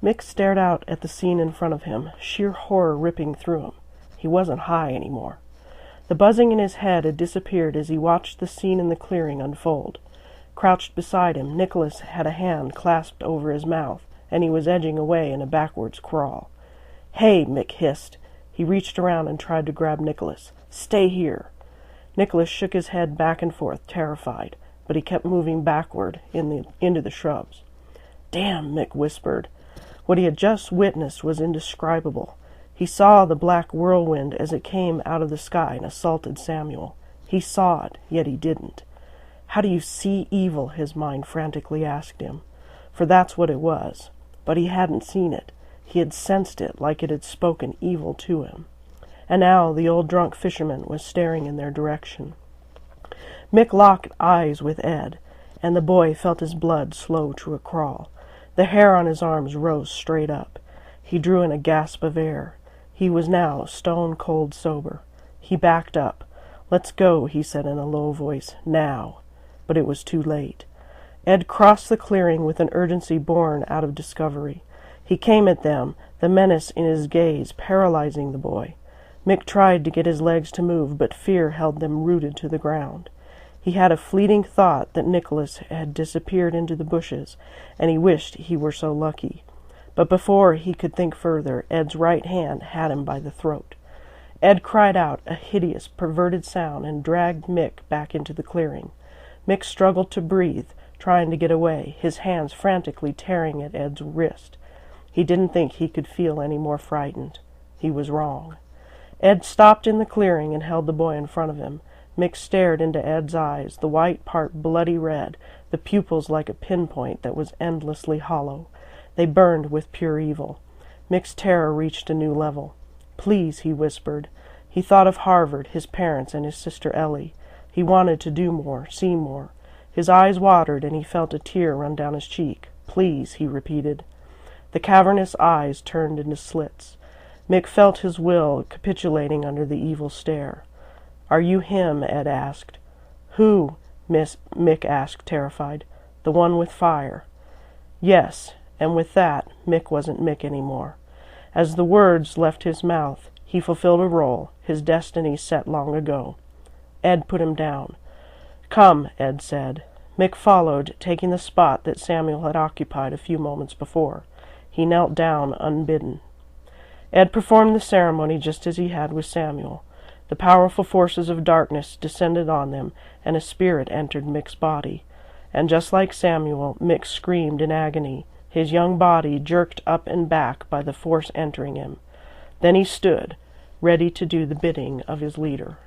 Mick stared out at the scene in front of him, sheer horror ripping through him. He wasn't high anymore. The buzzing in his head had disappeared as he watched the scene in the clearing unfold. Crouched beside him, Nicholas had a hand clasped over his mouth, and he was edging away in a backwards crawl. "Hey!" Mick hissed. He reached around and tried to grab Nicholas. "Stay here!" Nicholas shook his head back and forth, terrified, but he kept moving backward into the shrubs. "Damn!" Mick whispered. What he had just witnessed was indescribable. He saw the black whirlwind as it came out of the sky and assaulted Samuel. He saw it, yet he didn't. How do you see evil? His mind frantically asked him. For that's what it was. But he hadn't seen it. He had sensed it like it had spoken evil to him. And now the old drunk fisherman was staring in their direction. Mick locked eyes with Ed, and the boy felt his blood slow to a crawl. The hair on his arms rose straight up. He drew in a gasp of air. He was now stone-cold sober. He backed up. "Let's go," he said in a low voice. "Now." But it was too late. Ed crossed the clearing with an urgency born out of discovery. He came at them, the menace in his gaze paralyzing the boy. Mick tried to get his legs to move, but fear held them rooted to the ground. He had a fleeting thought that Nicholas had disappeared into the bushes, and he wished he were so lucky. But before he could think further, Ed's right hand had him by the throat. Ed cried out a hideous, perverted sound and dragged Mick back into the clearing. Mick struggled to breathe, trying to get away, his hands frantically tearing at Ed's wrist. He didn't think he could feel any more frightened. He was wrong. Ed stopped in the clearing and held the boy in front of him. Mick stared into Ed's eyes, the white part bloody red, the pupils like a pinpoint that was endlessly hollow. They burned with pure evil. Mick's terror reached a new level. "Please," he whispered. He thought of Harvard, his parents, and his sister Ellie. He wanted to do more, see more. His eyes watered, and he felt a tear run down his cheek. "Please," he repeated. The cavernous eyes turned into slits. Mick felt his will capitulating under the evil stare. "Are you him?" Ed asked. "Who?" Mick asked, terrified. "The one with fire." "Yes." And with that, Mick wasn't Mick anymore. As the words left his mouth, he fulfilled a role, his destiny set long ago. Ed put him down. "Come," Ed said. Mick followed, taking the spot that Samuel had occupied a few moments before. He knelt down unbidden. Ed performed the ceremony just as he had with Samuel. The powerful forces of darkness descended on them, and a spirit entered Mick's body. And just like Samuel, Mick screamed in agony, his young body jerked up and back by the force entering him. Then he stood, ready to do the bidding of his leader.